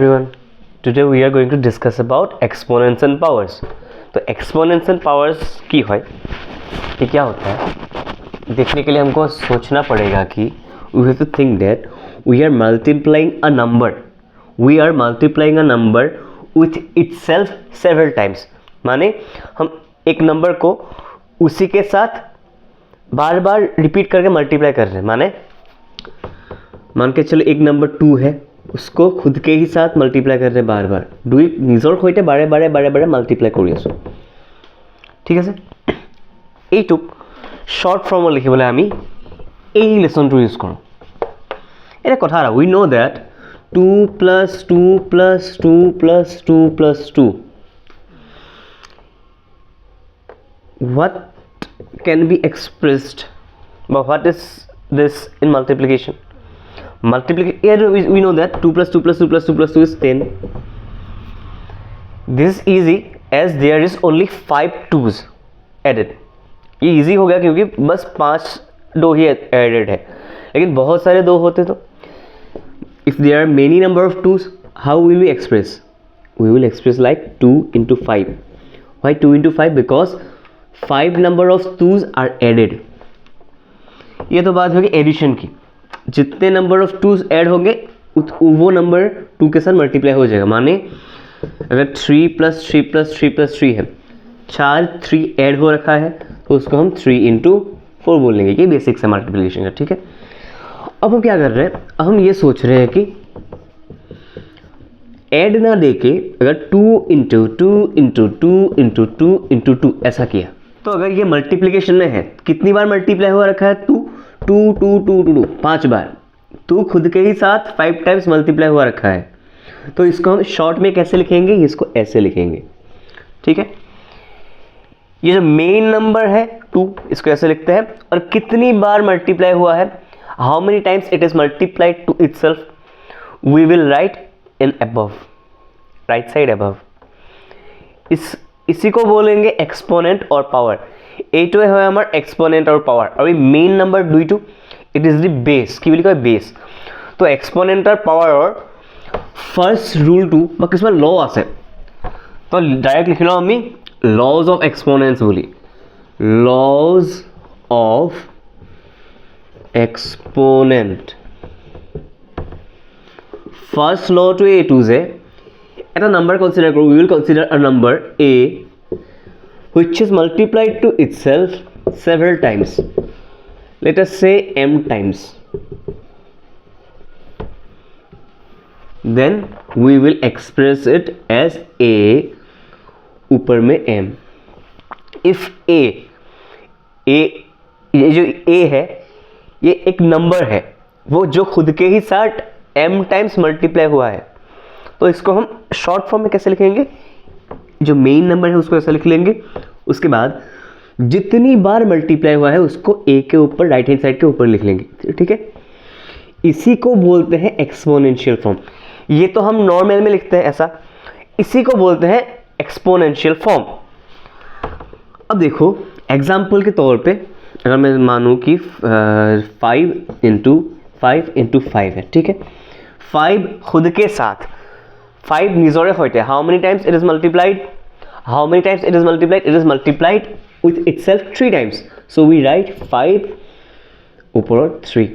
everyone. Today we are going to discuss about exponents and powers. तो exponents and powers की है ये क्या होता है देखने के लिए हमको सोचना पड़ेगा कि we have to think that we are multiplying a number. We are multiplying a number with itself several times. माने हम एक नंबर को उसी के साथ बार बार रिपीट करके मल्टीप्लाई कर रहे हैं. माने मान के चलो एक नंबर 2 है, उसको खुद के ही साथ मल्टीप्लाई कर रहे बार बार. দুই নিজৰ সৈতে বাৰে বাৰে বাৰে বাৰে মাল্টিপ্লাই কৰি আছো. ঠিক আছে, এইটোক শর্ট ফর্মত লিখিবলৈ আমি এই লেসনটো ইউজ কৰোঁ. এটা কথা আৰু we know that 2 + 2 + 2 + 2 + 2 what can be expressed, but what is this in multiplication? Multiplication, we know that 2 + 2 + 2 + 2 + 2 is 10. This is easy as there is only 5 2s added. ये easy हो गया क्योंकि बस 5 दो ही added है, लेकिन बहुत सारे दो होते तो if there are many number of 2s, how will we express? We will express like 2 × 5. Why 2 × 5? Because 5 number of 2s are added. ये तो बात होगी एडिशन की. जितने नंबर ऑफ 2s ऐड होंगे वो नंबर 2 के साथ मल्टीप्लाई हो जाएगा. माने अगर 3 + 3 + 3 + 3 है, 4 3 ऐड हो रखा है तो उसको हम 3 × 4 बोलेंगे. ये बेसिक्स है मल्टीप्लिकेशन का. ठीक है, अब हम क्या कर रहे हैं, हम ये सोच रहे हैं कि ऐड ना देके अगर 2 × 2 × 2 × 2 × 2 ऐसा किया तो अगर ये मल्टीप्लिकेशन में है कितनी बार मल्टीप्लाई हो रखा है 2 2 2 2 2 2 5 बार. 2 खुद के ही साथ 5 टाइम्स मल्टीप्लाई हुआ रखा है, तो इसको हम शॉर्ट में कैसे लिखेंगे, इसको ऐसे लिखेंगे. ठीक है, ये जो मेन नंबर है 2, इसको ऐसे लिखते हैं. और कितनी बार मल्टीप्लाई हुआ है, how many times it is multiplied to itself, we will write in above, right side above. इसी को बोलेंगे एक्सपोनेंट और पावर. এইটোৱে হয় আমাৰ এক্সপোনেন্ট আৰু পাৱাৰ, আৰু এই মেইন নাম্বাৰ 2টো ইট ইজ দি বেস. কি বুলি কয়, বেস. তো এক্সপোনেন্ট আৰু পাৱাৰৰ ফাৰ্স্ট ৰুলটো বা কিছুমান ল আছে, তো ডাইৰেক্ট লিখি লওঁ আমি লজ অফ এক্সপোনেন্টছ বুলি. Laws of exponent. ফাৰ্স্ট লটো এইটো যে এটা নাম্বাৰ কনসিডাৰ কৰোঁ. We will consider a number a which is multiplied to itself several times. Let us say m times. Then we will express it as a ऊपर में m. If a ये जो a है ये एक number है, वो जो खुद के ही साथ m टाइम्स मल्टीप्लाई हुआ है, तो इसको हम शॉर्ट फॉर्म में कैसे लिखेंगे, जो मेन नंबर है उसको ऐसा लिख लेंगे. उसके बाद जितनी बार मल्टीप्लाई हुआ है उसको a के ऊपर राइट हैंड साइड के ऊपर लिख लेंगे. ठीक है, इसी को बोलते हैं एक्सपोनेंशियल फॉर्म. ये तो हम नॉर्मल में लिखते हैं ऐसा, इसी को बोलते हैं एक्सपोनेंशियल फॉर्म. अब देखो एग्जाम्पल के तौर पे अगर मैं मानूं कि 5 × 5 × 5 है. ठीक है, 5 खुद के साथ 5 নিজৰে সৈতে how many times it is multiplied, how many times it is multiplied, it is multiplied with itself 3 times. So we write 5 upon 3.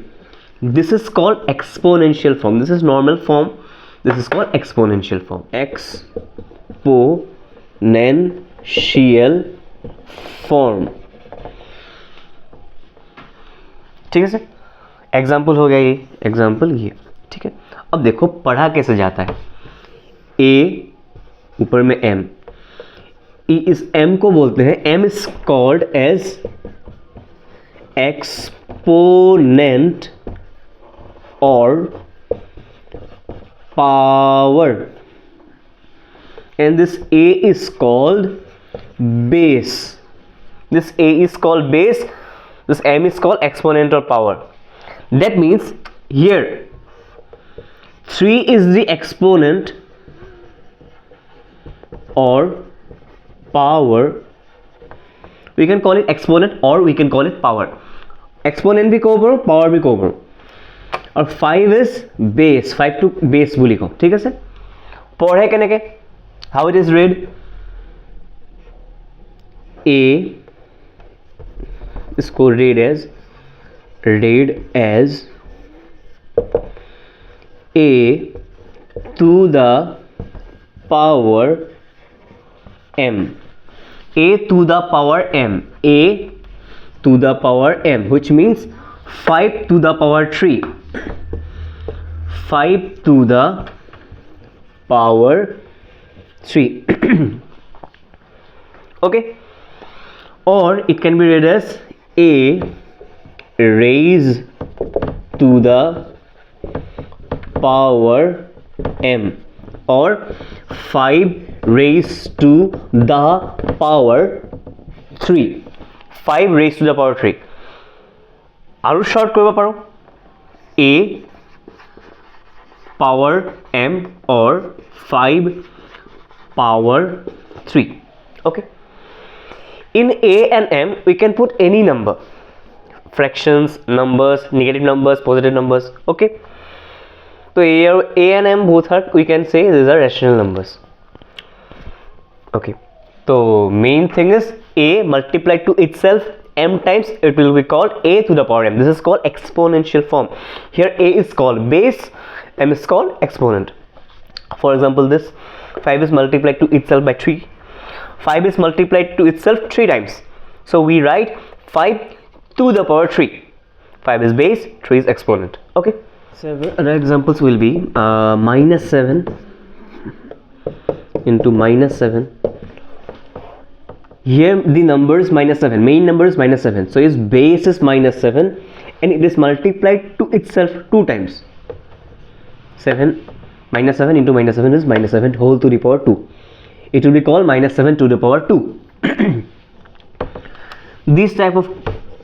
This is called exponential form. This is normal form, this is called exponential form. Exponential form. ठीक है sir, example हो गया ये, example ये. ठीक है, अब देखो पढ़ा कैसे जाता है. a ऊपर में m, इस m को बोलते हैं, m is called as exponent or power, and this a is called base. This a is called base, this m is called exponent or power. That means here 3 is the exponent or power. We can call it exponent or we can call it power. Exponent भी कहो करो, power भी कहो करो. और 5 is base, 5 to base बोली को. ठीक है सर, পঢ়ে কেনেকে, how it is read, a is called read as a to the power m, a to the power m, a to the power m, which means 5 to the power 3, 5 to the power 3. Okay, or it can be read as a raised to the power m, or 5 raised to the power 3, 5 raised to the power 3. আৰু short কৰিব পাৰো a power m or 5 power 3. Okay, in a and m we can put any number, fractions, numbers, negative numbers, positive numbers. Okay, so a and m both are, we can say these are rational numbers. Okay, so main thing is a multiplied to itself m times, it will be called a to the power m. This is called exponential form. Here a is called base, m is called exponent. For example, this 5 is multiplied to itself by 3, 5 is multiplied to itself 3 times, so we write 5 to the power 3. 5 is base, 3 is exponent. Okay, several other examples will be minus 7 into minus 7. Here the number is minus 7, main number is minus 7, so its base is minus 7 and it is multiplied to itself 2 times. 7 minus 7 into minus 7 is minus 7 whole to the power 2. It will be called minus 7 to the power 2. These type of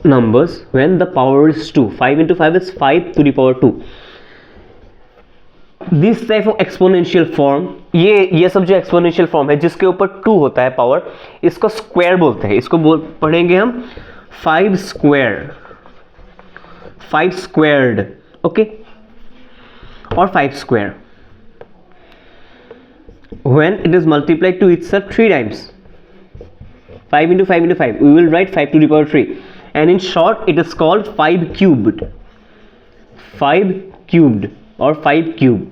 numbers, when the power is 2, 5 into 5 is 5 to the power 2. This type of exponential form, ये सब जो exponential form है जिसके ऊपर 2 होता है power, इसको square बोलते हैं. इसको पढ़ेंगे हम 5 स्क्वायर, 5 स्क्वायर्ड, ओके, और 5 square. When it is multiplied to itself 3 times, 5 into 5 into 5, we will write 5 to the power 3, and in short it is called 5 cubed, 5 cubed or 5 cube.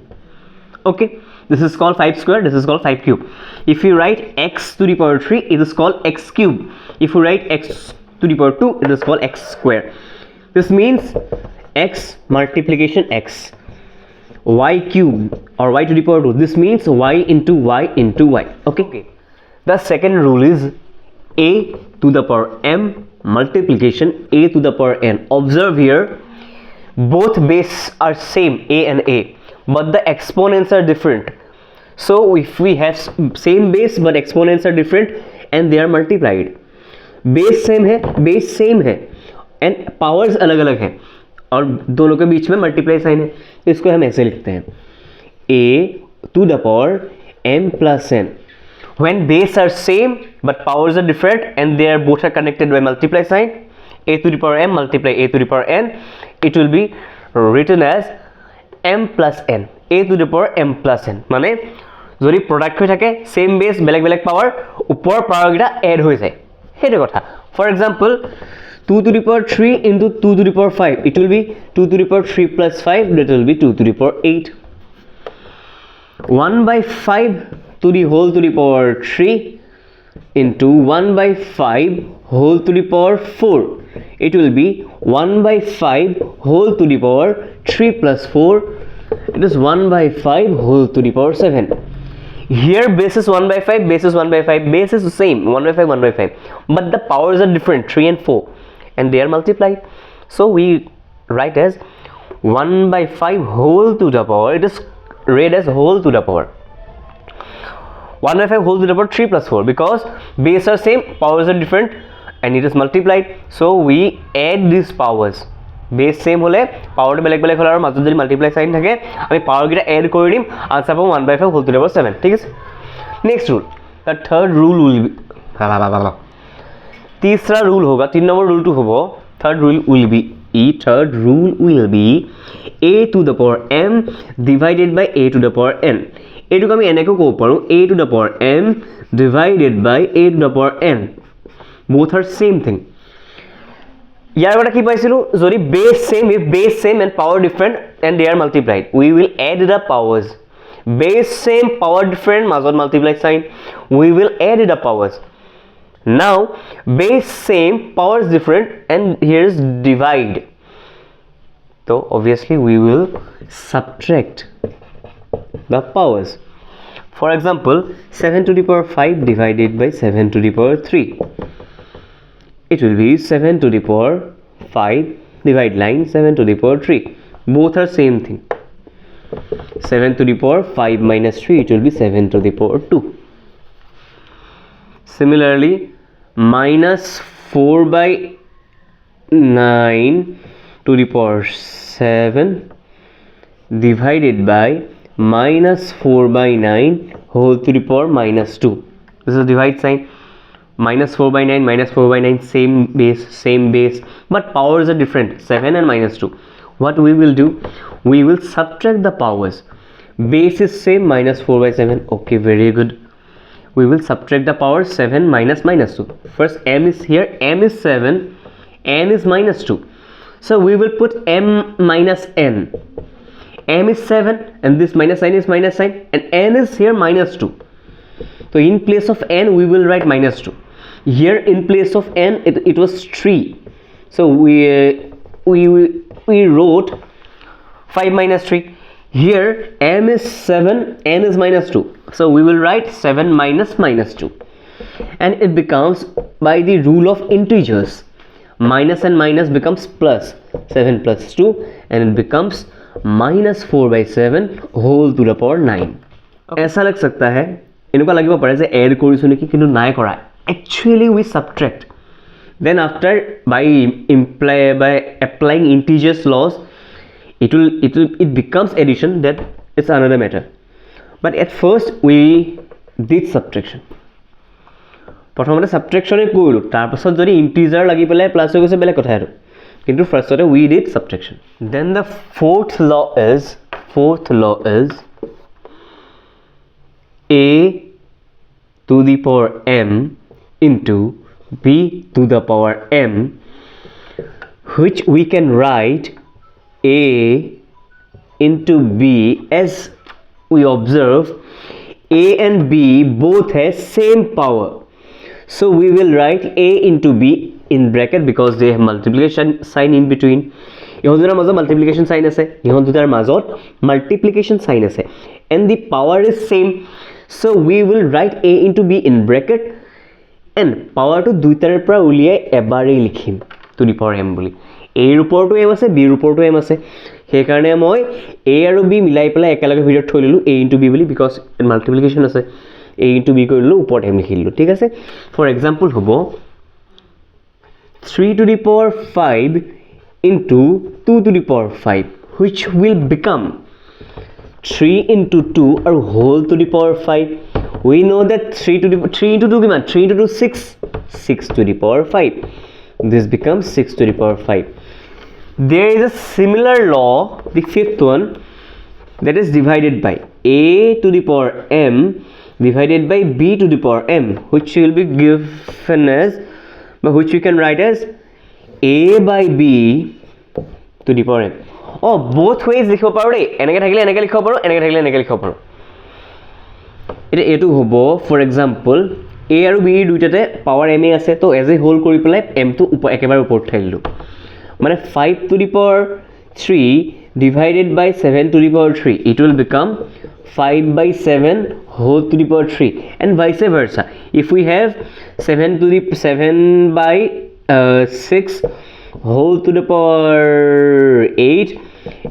Okay, this is called 5 square, this is called 5 cube. If you write x to the power 3, it is called x cube. If you write x to the power 2, it is called x square. This means x multiplication x, y cube or y to the power 2, this means y into y into y. Okay, the second rule is a to the power m multiplication a to the power n. Observe here, both base are same, a and a, but the exponents are different. So if we have same base but exponents are different and they are multiplied, base same है and powers अलग अलग हैं और दोनों के बीच में multiply sign है, इसको हम ऐसे लिखते हैं a to the power m plus n. When base are same but powers are different and they are both are connected by multiply sign, a to the power m multiply a to the power n, it will be written as m plus n, a to the power m plus n. মানে যদি product হৈ থাকে same base বেলেগ বেলেগ power, ওপৰ পাৱাৰকেইটা add হৈ যায়, সেইটো কথা. For example 2 to the power 3 into 2 to the power 5, it will be 2 to the power 3 plus 5, that will be 2 to the power 8. 1 by 5 to the whole to the power 3 into 1 by 5 whole to the power 4, it will be 1 by 5 whole to the power 3 plus 4, it is 1 by 5 whole to the power 7. Here base is 1 by 5, base is 1 by 5, base is the same, 1 by 5, 1 by 5, but the powers are different, 3 and 4, and they are multiplied. So we write as 1 by 5 whole to the power, it is read as whole to the power 1 by 5 whole to the power 3 plus 4, because base are same, powers are different, and it is multiplied. So we add these powers. Base same হলে পাওয়ারটা বেলেগ বেলেগ হলে আর মাজত যদি multiply sign থাকে আমি পাওয়ারকেইটা add কৰি দিম, আনসার পাবো 1 by 5 whole to the power 7. ঠিক আছে, next rule, the third rule will be, तीसरा रूल होगा, 3 नंबर रूल टू होगा, third rule will be a to the power m divided by a to the power n. এইটোক আমি এনেকৈ ক'ব পাৰোঁ a to the power m divided by a to the power n. Both are same thing. ইয়াৰ আগতে কি পাইছিলোঁ যদি base same and power different and they are multiplied, we will add the powers. Base same, power different, মাজত multiply sign, we will add the powers. Now base same, powers different, and here is divide. So obviously we will subtract the powers. For example, 7 to the power 5 divided by 7 to the power 3. It will be 7 to the power 5 divide line 7 to the power 3. Both are same thing. 7 to the power 5 minus 3, it will be 7 to the power 2. Similarly, minus 4 by 9 to the power 7 divided by minus 4 by 9 whole to the power minus 2. This is divide sign. Minus 4 by 9, minus 4 by 9, same base, but powers are different, 7 and minus 2. What we will do, we will subtract the powers. Base is same, minus 4 by 7, okay, very good. We will subtract the powers, 7 minus 2. First m is here, m is 7, n is minus 2. So we will put m minus n. M is 7 and this minus sign is minus sign, and n is here minus 2. So in place of n we will write minus 2. Here in place of n it was 3. So we wrote 5 minus 3. Here m is 7, n is minus 2. So we will write 7 minus 2. And it becomes by the rule of integers. Minus and minus becomes plus. 7 plus 2 and it becomes minus 4 by 7 whole to the power 9. ऐसा लग सकता है এনেকুৱা লাগিব পাৰে যে add কৰিছো নেকি কিন্তু নাই কৰা actually we subtract then after by applying integers laws it becomes addition, that it's another matter, but at first we did subtraction. প্ৰথমতে subtraction এ কৰিলো তাৰ পাছত যদি ইন্টিজাৰ লাগি পেলাই প্লাস হৈ গৈছে বেলেগ কথা আৰু কিন্তু ফাৰ্ষ্টতে we did subtraction. Then the fourth law is a to the power m into b to the power m, which we can write a into b as we observe a and b both has same power. So we will write a into b in bracket because they have multiplication sign in between. ইহঁত দুটাৰ মাজত multiplication sign আছে, ইহঁত দুটাৰ মাজত multiplication sign আছে, and the power is same. So we will write a into b in bracket and power to দুইটাৰ পৰা উলিয়াই এবাৰেই লিখিম to the power m bully. a ৰ ওপৰতো m আছে, b ৰ ওপৰতো m আছে, সেই কাৰণে মই a আৰু b মিলাই পেলাই একেলগে ভিডিঅ'ত থৈ দিলোঁ a into b bully because multiplication আছে, a into b কৰিলোঁ ওপৰত m লিখি দিলোঁ, ঠিক আছে. For example হ'ব 3 to the power 5 into 2 to the power 5, which will become 3 into 2 or whole to the power 5. We know that 3 into 2 kiman, 3 into 2 6 to the power 5. This becomes 6 to the power 5. There is a similar law, the fifth one, that is divided by a to the power m divided by b to the power m, which will be given as, which we can write as a by b to the power m. Oh, both ways লিখিব পাৰো দেই, এনেকৈ থাকিলে এনেকৈ লিখিব পাৰো, এনেকৈ থাকিলে এনেকৈ লিখিব পাৰো. এটা এটো হ'ব ফৰ এক্সাম্পল a আৰু b দুইটাতে পাৱাৰ m আছে, তো এজ এ হোল কৰি পেলাই m টো একেবাৰে ওপৰত ঠাইলো, মানে 5 to the power 3 divided by 7 to the power 3, it will become 5 by 7 whole to the power 3, and vice versa. If we have 7 by 6 whole to the power 8,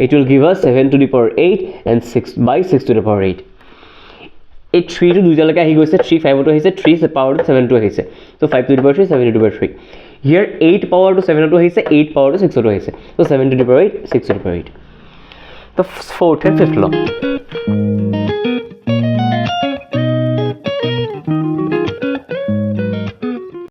it will give us 7 to the power 8 and 6 by 6 to the power 8. 3 to দুইটালৈকে আহি গৈছে, 3 5 to আহিছে, 3 power to 7 to আহিছে, so 5 to the power 3, 7 to the power 3. Here 8 power to 7 to আহিছে, 8 power to 6 to আহিছে, so 7 to the power 8, 6 to the power 8. The fourth and fifth law.